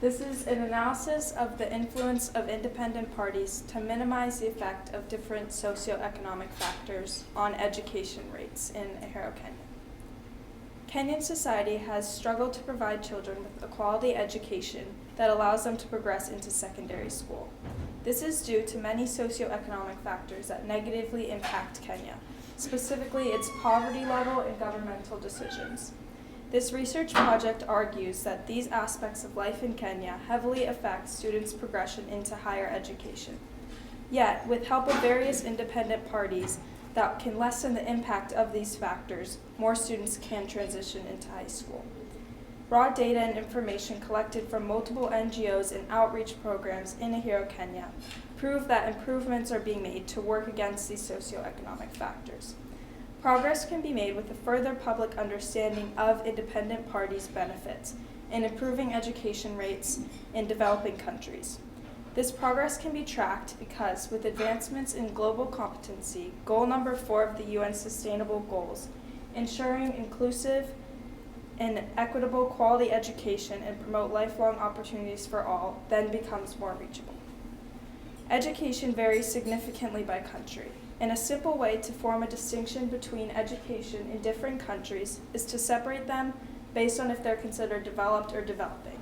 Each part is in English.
This is an analysis of the influence of independent parties to minimize the effect of different socioeconomic factors on education rates in Ahero, Kenya. Kenyan society has struggled to provide children with a quality education that allows them to progress into secondary school. This is due to many socioeconomic factors that negatively impact Kenya, specifically its poverty level and governmental decisions. This research project argues that these aspects of life in Kenya heavily affect students' progression into higher education. Yet, with help of various independent parties that can lessen the impact of these factors, more students can transition into high school. Raw data and information collected from multiple NGOs and outreach programs in Ahero, Kenya prove that improvements are being made to work against these socioeconomic factors. Progress can be made with a further public understanding of independent parties' benefits in improving education rates in developing countries. This progress can be tracked because, with advancements in global competency, goal number 4 of the UN Sustainable Goals, ensuring inclusive and equitable quality education and promote lifelong opportunities for all, then becomes more reachable. Education varies significantly by country, and a simple way to form a distinction between education in different countries is to separate them based on if they're considered developed or developing.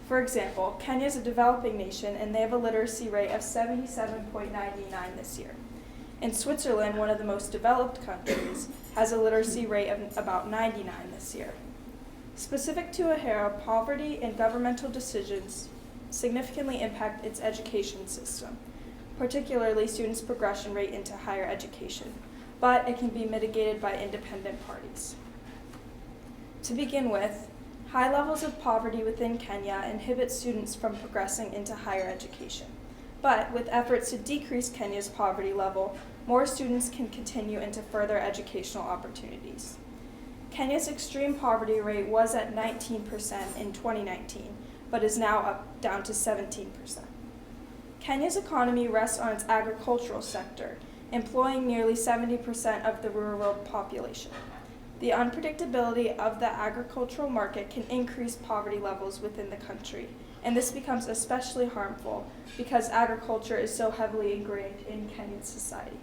For example, Kenya is a developing nation and they have a literacy rate of 77.99 this year. And Switzerland, one of the most developed countries, has a literacy rate of about 99 this year. Specific to Ahero, poverty and governmental decisions significantly impact its education system, particularly students' progression rate into higher education, but it can be mitigated by independent parties. To begin with, high levels of poverty within Kenya inhibit students from progressing into higher education. But with efforts to decrease Kenya's poverty level, more students can continue into further educational opportunities. Kenya's extreme poverty rate was at 19% in 2019, but is now down to 17%. Kenya's economy rests on its agricultural sector, employing nearly 70% of the rural population. The unpredictability of the agricultural market can increase poverty levels within the country, and this becomes especially harmful because agriculture is so heavily ingrained in Kenyan society.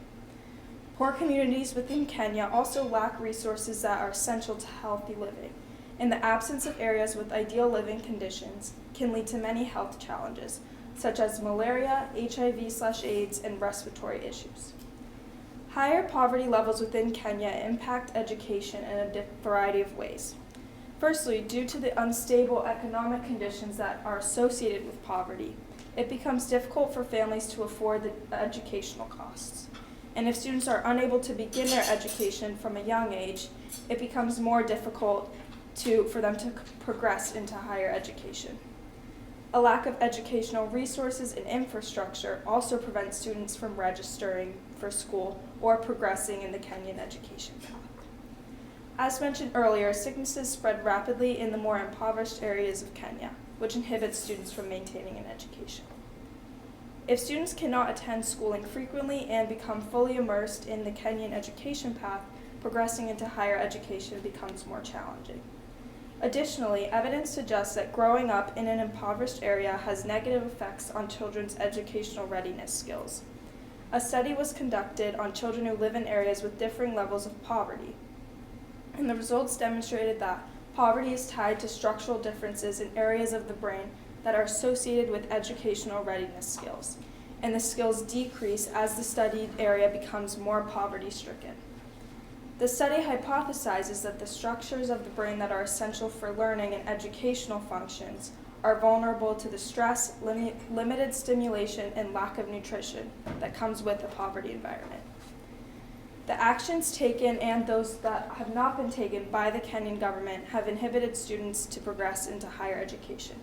Poor communities within Kenya also lack resources that are essential to healthy living, and the absence of areas with ideal living conditions can lead to many health challenges, such as malaria, HIV/AIDS, and respiratory issues. Higher poverty levels within Kenya impact education in a variety of ways. Firstly, due to the unstable economic conditions that are associated with poverty, it becomes difficult for families to afford the educational costs. And if students are unable to begin their education from a young age, it becomes more difficult for them to progress into higher education. A lack of educational resources and infrastructure also prevents students from registering for school or progressing in the Kenyan education path. As mentioned earlier, sicknesses spread rapidly in the more impoverished areas of Kenya, which inhibits students from maintaining an education. If students cannot attend schooling frequently and become fully immersed in the Kenyan education path, progressing into higher education becomes more challenging. Additionally, evidence suggests that growing up in an impoverished area has negative effects on children's educational readiness skills. A study was conducted on children who live in areas with differing levels of poverty, and the results demonstrated that poverty is tied to structural differences in areas of the brain that are associated with educational readiness skills, and the skills decrease as the studied area becomes more poverty-stricken. The study hypothesizes that the structures of the brain that are essential for learning and educational functions are vulnerable to the stress, limited stimulation, and lack of nutrition that comes with a poverty environment. The actions taken and those that have not been taken by the Kenyan government have inhibited students to progress into higher education.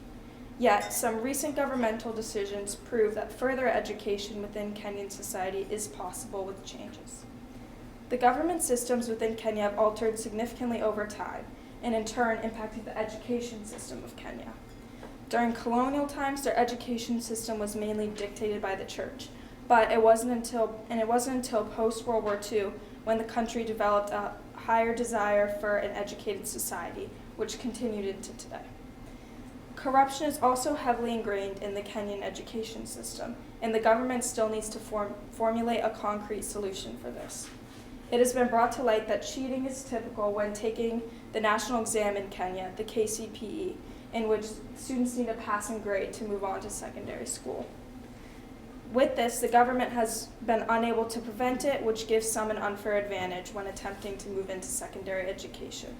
Yet, some recent governmental decisions prove that further education within Kenyan society is possible with changes. The government systems within Kenya have altered significantly over time, and in turn impacted the education system of Kenya. During colonial times, their education system was mainly dictated by the church, but it wasn't until post-World War II when the country developed a higher desire for an educated society, which continued into today. Corruption is also heavily ingrained in the Kenyan education system, and the government still needs to formulate a concrete solution for this. It has been brought to light that cheating is typical when taking the national exam in Kenya, the KCPE, in which students need a passing grade to move on to secondary school. With this, the government has been unable to prevent it, which gives some an unfair advantage when attempting to move into secondary education.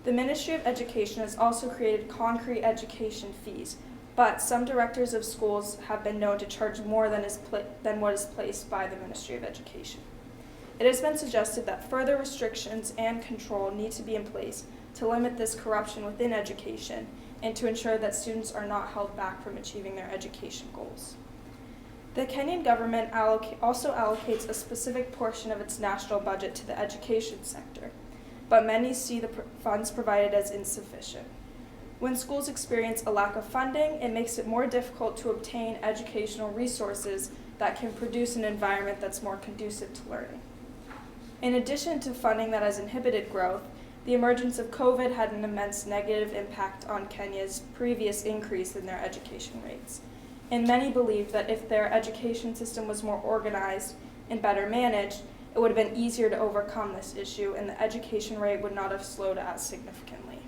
The Ministry of Education has also created concrete education fees, but some directors of schools have been known to charge more than what is placed by the Ministry of Education. It has been suggested that further restrictions and control need to be in place to limit this corruption within education and to ensure that students are not held back from achieving their education goals. The Kenyan government also allocates a specific portion of its national budget to the education sector, but many see the funds provided as insufficient. When schools experience a lack of funding, it makes it more difficult to obtain educational resources that can produce an environment that's more conducive to learning. In addition to funding that has inhibited growth, the emergence of COVID had an immense negative impact on Kenya's previous increase in their education rates. And many believe that if their education system was more organized and better managed, it would have been easier to overcome this issue and the education rate would not have slowed as significantly.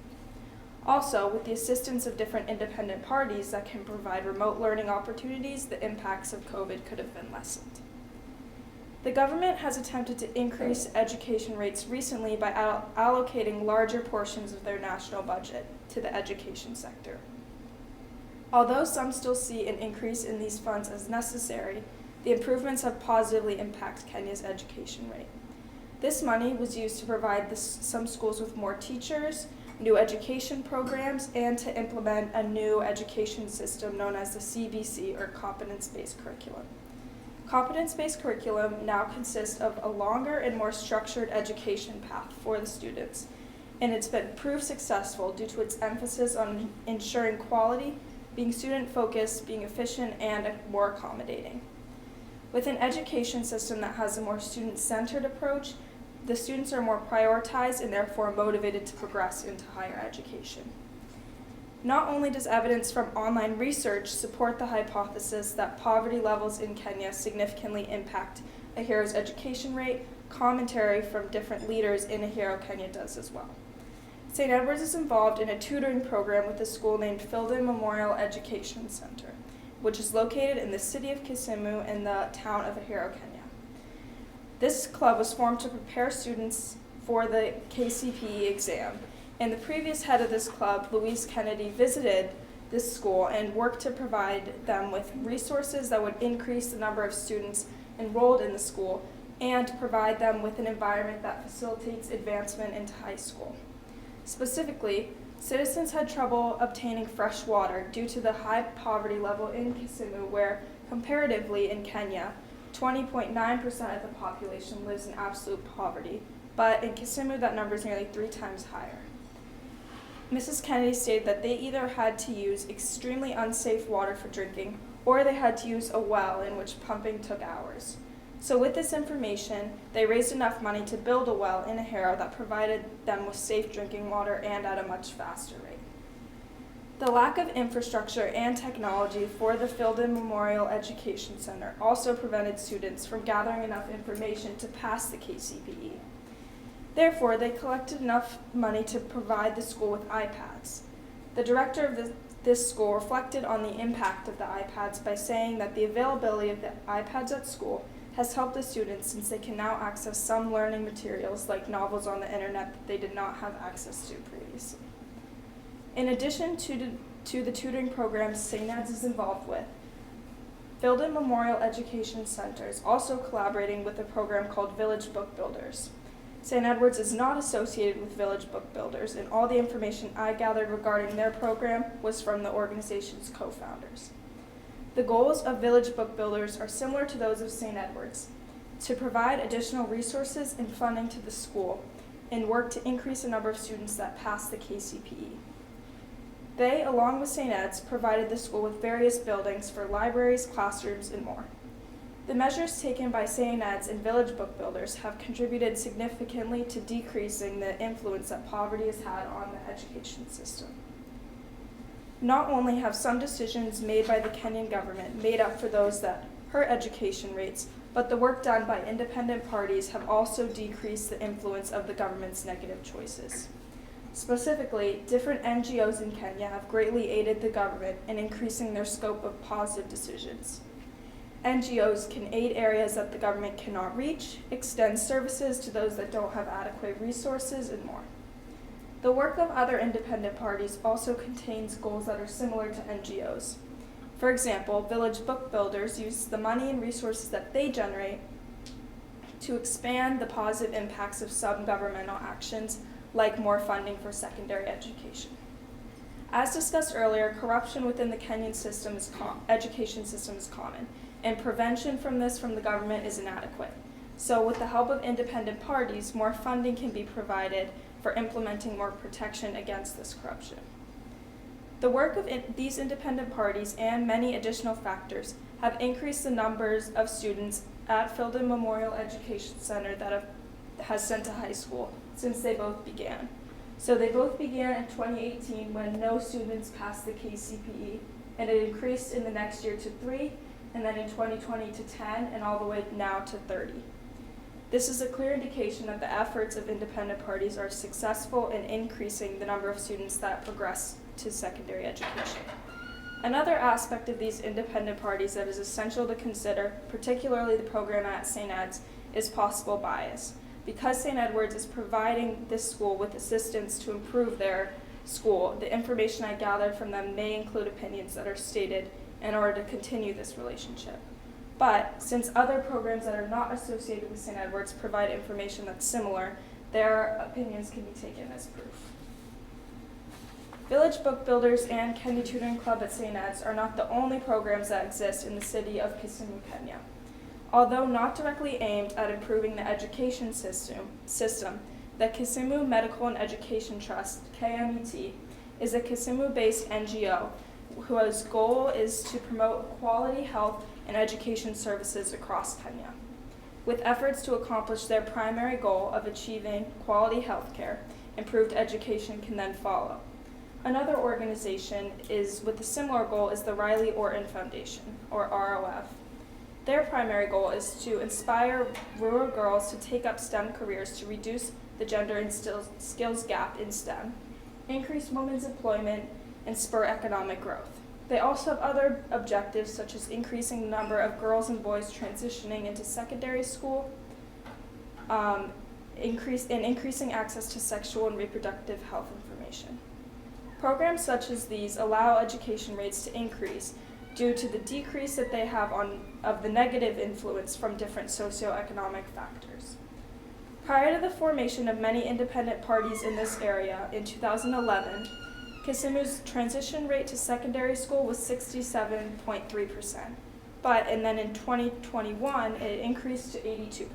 Also, with the assistance of different independent parties that can provide remote learning opportunities, the impacts of COVID could have been lessened. The government has attempted to increase education rates recently by allocating larger portions of their national budget to the education sector. Although some still see an increase in these funds as necessary, the improvements have positively impacted Kenya's education rate. This money was used to provide some schools with more teachers, new education programs, and to implement a new education system known as the CBC, or competence-based curriculum. Competence-based curriculum now consists of a longer and more structured education path for the students, and it's been proved successful due to its emphasis on ensuring quality, being student-focused, being efficient, and more accommodating. With an education system that has a more student-centered approach, the students are more prioritized and therefore motivated to progress into higher education. Not only does evidence from online research support the hypothesis that poverty levels in Kenya significantly impact Ahiro's education rate, commentary from different leaders in Ahiro Kenya does as well. St. Edward's is involved in a tutoring program with a school named Filden Memorial Education Center, which is located in the city of Kisumu in the town of Ahiro, Kenya. This club was formed to prepare students for the KCPE exam, and the previous head of this club, Louise Kennedy, visited this school and worked to provide them with resources that would increase the number of students enrolled in the school and to provide them with an environment that facilitates advancement into high school. Specifically, citizens had trouble obtaining fresh water due to the high poverty level in Kisumu, where comparatively in Kenya, 20.9% of the population lives in absolute poverty, but in Kisumu that number is nearly 3 times higher. Mrs. Kennedy stated that they either had to use extremely unsafe water for drinking, or they had to use a well in which pumping took hours. So with this information, they raised enough money to build a well in Ahiro that provided them with safe drinking water and at a much faster rate. The lack of infrastructure and technology for the Filden Memorial Education Center also prevented students from gathering enough information to pass the KCPE. Therefore, they collected enough money to provide the school with iPads. The director of this school reflected on the impact of the iPads by saying that the availability of the iPads at school has helped the students since they can now access some learning materials like novels on the internet that they did not have access to previously. In addition to the tutoring programs St. Ed's is involved with, Filden Memorial Education Center is also collaborating with a program called Village Book Builders. St. Edward's is not associated with Village Book Builders, and all the information I gathered regarding their program was from the organization's co-founders. The goals of Village Book Builders are similar to those of St. Edward's, to provide additional resources and funding to the school and work to increase the number of students that pass the KCPE. They, along with St. Ed's, provided the school with various buildings for libraries, classrooms, and more. The measures taken by St. Ed's and Village Book Builders have contributed significantly to decreasing the influence that poverty has had on the education system. not only have some decisions made by the Kenyan government made up for those that hurt education rates, but the work done by independent parties have also decreased the influence of the government's negative choices. Specifically, different NGOs in Kenya have greatly aided the government in increasing their scope of positive decisions. NGOs can aid areas that the government cannot reach, extend services to those that don't have adequate resources, and more. The work of other independent parties also contains goals that are similar to NGOs. For example, Village Book Builders use the money and resources that they generate to expand the positive impacts of some governmental actions, like more funding for secondary education. As discussed earlier, corruption within the Kenyan education system is common, and prevention from this from the government is inadequate. So with the help of independent parties, more funding can be provided for implementing more protection against this corruption. The work of these independent parties and many additional factors have increased the numbers of students at Filden Memorial Education Center that has sent to high school since they both began. So they both began in 2018 when no students passed the KCPE, and it increased in the next year to 3, and then in 2020 to 10, and all the way now to 30. This is a clear indication that the efforts of independent parties are successful in increasing the number of students that progress to secondary education. Another aspect of these independent parties that is essential to consider, particularly the program at St. Ed's, is possible bias. Because St. Edward's is providing this school with assistance to improve their school, the information I gathered from them may include opinions that are stated in order to continue this relationship. But since other programs that are not associated with St. Edward's provide information that's similar, their opinions can be taken as proof. Village Book Builders and Kenya Tutoring Club at St. Ed's are not the only programs that exist in the city of Kisumu, Kenya. Although not directly aimed at improving the education system, the Kisumu Medical and Education Trust, KMET, is a Kisumu-based NGO whose goal is to promote quality health and education services across Kenya. With efforts to accomplish their primary goal of achieving quality health care, improved education can then follow. Another organization with a similar goal is the Riley Orton Foundation, or ROF. Their primary goal is to inspire rural girls to take up STEM careers to reduce the gender and skills gap in STEM, increase women's employment, and spur economic growth. They also have other objectives, such as increasing the number of girls and boys transitioning into secondary school, increasing access to sexual and reproductive health information. Programs such as these allow education rates to increase due to the decrease that they have of the negative influence from different socioeconomic factors. Prior to the formation of many independent parties in this area in 2011, Kisumu's transition rate to secondary school was 67.3%, and then in 2021, it increased to 82%.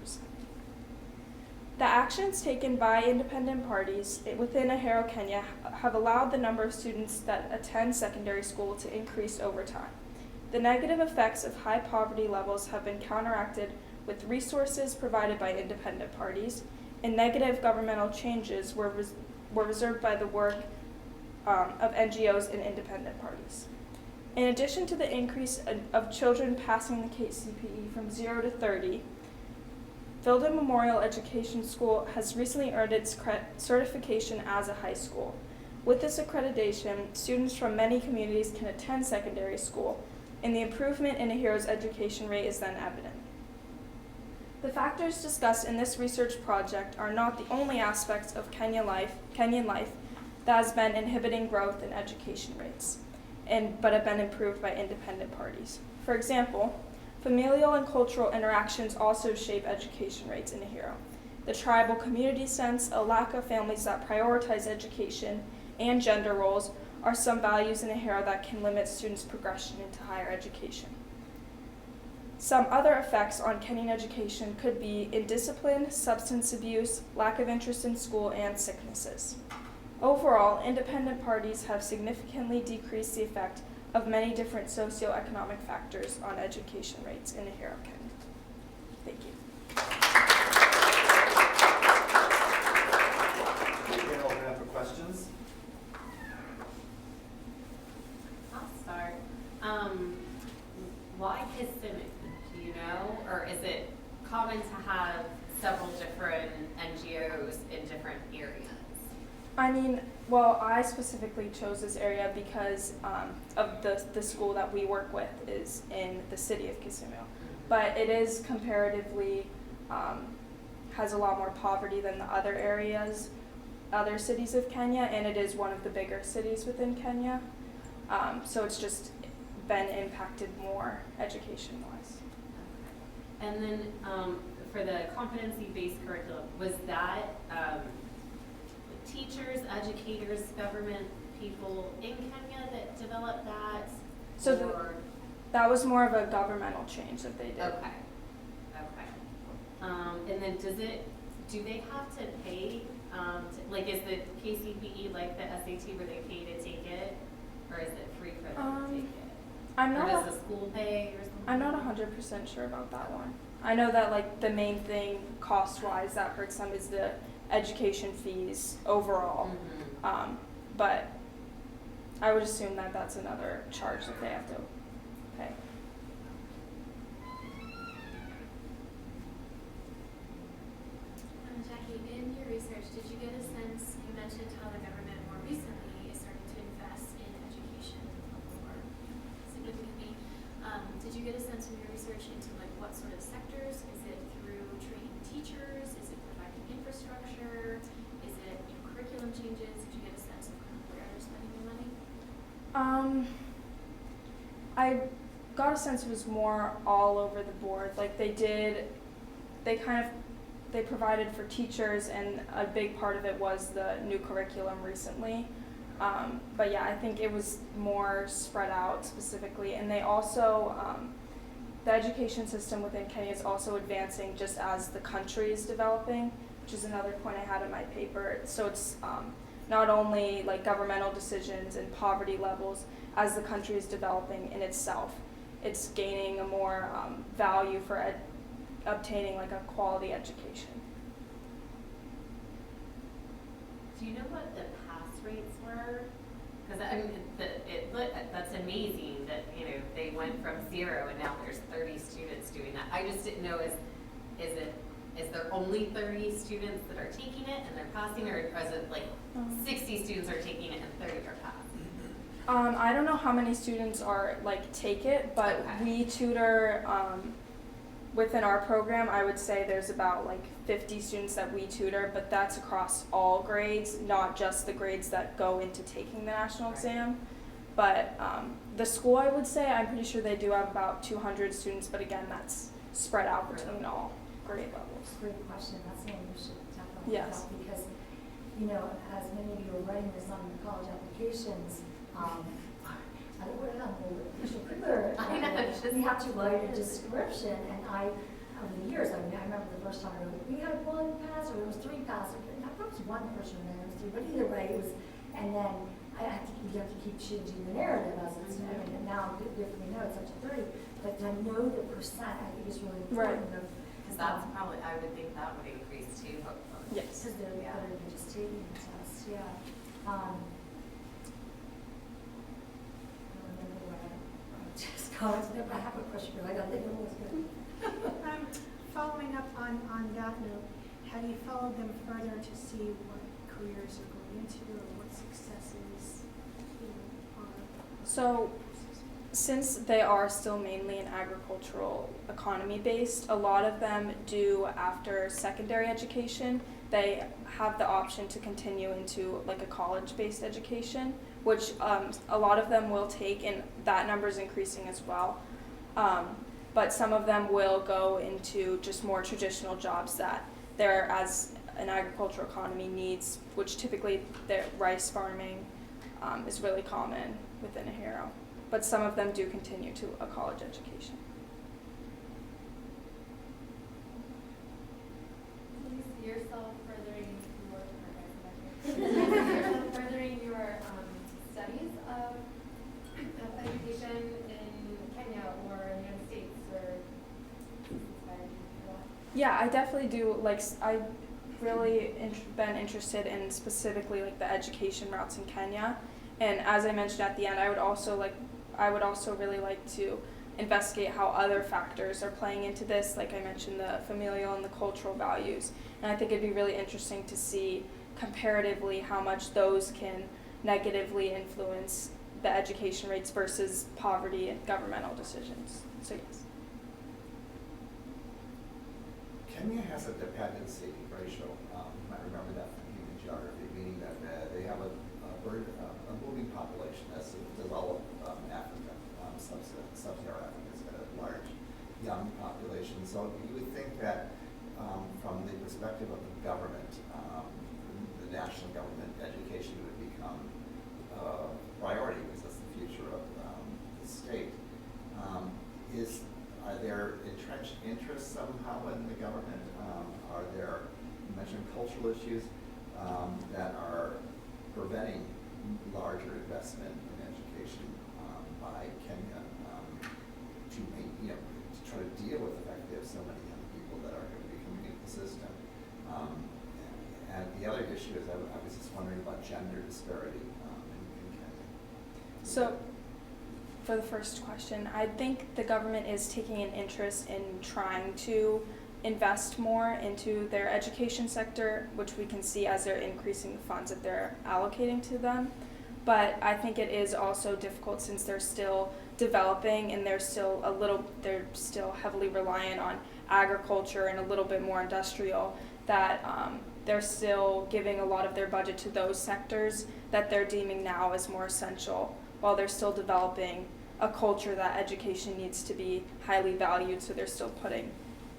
The actions taken by independent parties within Ahero, Kenya have allowed the number of students that attend secondary school to increase over time. The negative effects of high poverty levels have been counteracted with resources provided by independent parties, and negative governmental changes were reserved by the work of NGOs and independent parties. In addition to the increase of children passing the KCPE from 0 to 30, Filden Memorial Education School has recently earned its certification as a high school. With this accreditation, students from many communities can attend secondary school, and the improvement in Ahero's education rate is then evident. The factors discussed in this research project are not the only aspects of Kenyan life that has been inhibiting growth in education rates, but have been improved by independent parties. For example, familial and cultural interactions also shape education rates in Ahero. The tribal community sense, a lack of families that prioritize education, and gender roles are some values in Ahero that can limit students' progression into higher education. Some other effects on Kenyan education could be indiscipline, substance abuse, lack of interest in school, and sicknesses. Overall, independent parties have significantly decreased the effect of many different socioeconomic factors on education rates in Ahero, Kenya. Thank you. We're going to open up for questions. different NGOs in different areas? I mean, well, I specifically chose this area because of the school that we work with is in the city of Kisumu. But it is comparatively, has a lot more poverty than the other areas, other cities of Kenya, and it is one of the bigger cities within Kenya. So it's just been impacted more education-wise. And then for the competency-based curriculum, was that teachers, educators, government people in Kenya that developed that? So that was more of a governmental change that they did. Okay. And then do they have to pay, like is the KCPE like the SAT where they pay to take it? Or is it free for them to take it? Or does the school pay or something? I'm not 100% sure about that one. I know that like the main thing cost-wise that hurts them is the education fees overall. Mm-hmm. But I would assume that that's another charge that they have to pay. Jackie, in your research, did you get a sense, you mentioned how the government more recently is starting to invest in education more significantly. Did you get a sense from your research into like what sort of sectors? Is it through training teachers? Is it providing infrastructure? Is it curriculum changes? Did you get a sense of kind of where they're spending their money? I got a sense it was more all over the board. Like they provided for teachers, and a big part of it was the new curriculum recently. But yeah, I think it was more spread out specifically, and they also, the education system within Kenya is also advancing just as the country is developing, which is another point I had in my paper. So it's not only like governmental decisions and poverty levels as the country is developing in itself, it's gaining a more value for obtaining like a quality education. Do you know what the pass rates were? Because I mean, that's amazing that they went from 0 and now there's 30 students doing that. I just didn't know is there only 30 students that are taking it and they're passing, or is it like 60 students are taking it and 30 are passing? I don't know how many students are take it, but okay. We tutor within our program. I would say there's about 50 students that we tutor, but that's across all grades, not just the grades that go into taking the national exam. But the school, I would say, I'm pretty sure they do have about 200 students, but again, that's spread out between all grade levels. Great question. That's something you should definitely yes. About because, as many of you are writing this on your college applications, I don't want to have the official curricular. We have to write a description, and over the years, I remember the first time I wrote, we had 1 pass, or it was 3 passes. That was one person, and then it was 3, but either way, it was, and then you have to keep changing the narrative as it's moving, and now we know it's up to 30, but to know the percent, I think is really important. Right. Because that's probably, I would think that would increase too, hopefully. Yes. Because they're better than just taking the test, yeah. I don't remember what I just commented there, but I have a question for you. I don't think it was good. Following up on that note, have you followed them further to see what careers are going into or what successes are? So, since they are still mainly an agricultural economy based, a lot of them do after secondary education, they have the option to continue into a college-based education, which a lot of them will take, and that number is increasing as well. But some of them will go into just more traditional jobs that there, as an agricultural economy needs, which typically their rice farming is really common within Ahero. But some of them do continue to a college education. Do you see yourself furthering your studies of education in Kenya or in the United States, or inspired you for that? Yeah, I definitely do. I've really been interested in specifically the education routes in Kenya, and as I mentioned at the end, I would also really like to investigate how other factors are playing into this, like I mentioned, the familial and the cultural values. And I think it'd be really interesting to see comparatively how much those can negatively influence the education rates versus poverty and governmental decisions. So yes. Kenya has a dependency ratio. You might remember that from human geography, meaning that they have a moving population that's developed Africa, sub-Saharan Africa has got a large young population. So you would think that from the perspective of the government, the national government, education would become a priority because that's the future of the state. Are there entrenched interests somehow in the government? Are there, you mentioned cultural issues that are preventing larger investment in education by Kenya to try to deal with the fact that they have so many young people that are going to be coming into the system? And the other issue is I was just wondering about gender disparity in Kenya. So for the first question, I think the government is taking an interest in trying to invest more into their education sector, which we can see as they're increasing the funds that they're allocating to them. But I think it is also difficult since they're still developing and they're still heavily reliant on agriculture and a little bit more industrial, that they're still giving a lot of their budget to those sectors that they're deeming now as more essential, while they're still developing a culture that education needs to be highly valued, so they're still putting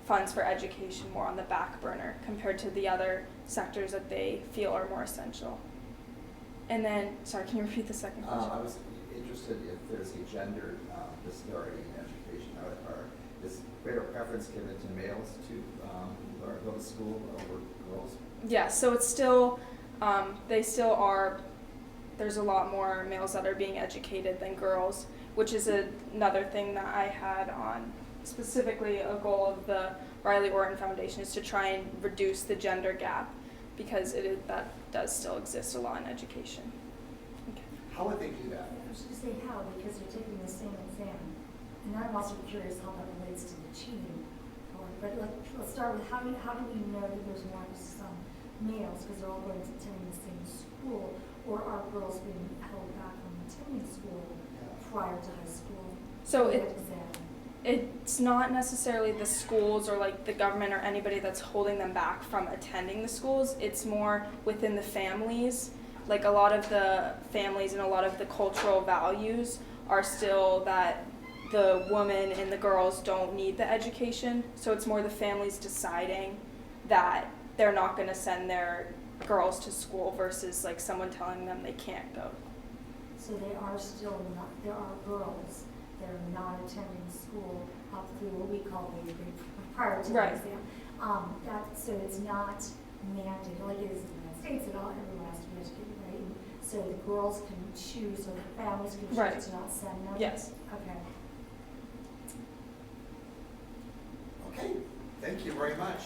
funds for education more on the back burner compared to the other sectors that they feel are more essential. And then, sorry, can you repeat the second question? I was interested if there's a gender disparity in education. Is greater preference given to males to go to school over girls? Yeah, so it's still, they still are, there's a lot more males that are being educated than girls, which is another thing that I had on, specifically a goal of the Riley Orton Foundation is to try and reduce the gender gap, because that does still exist a lot in education. Okay. How would they do that? I was going to say how, because they're taking the same exam. And I'm also curious how that relates to the cheating. But let's start with how do we know that there's more males, because they're all going to attending the same school, or are girls being held back from attending school prior to high school? So it's not necessarily the schools or like the government or anybody that's holding them back from attending the schools. It's more within the families. Like a lot of the families and a lot of the cultural values are still that the woman and the girls don't need the education. So it's more the families deciding that they're not going to send their girls to school versus like someone telling them they can't go. So they are still not, there are girls that are not attending school up through what we call the grade prior to the exam. So it's not mandated like it is in the United States at all. Everyone has to be educated, right? And so the girls can choose, or the families can choose to not send them? Yes. Okay. Okay, thank you very much.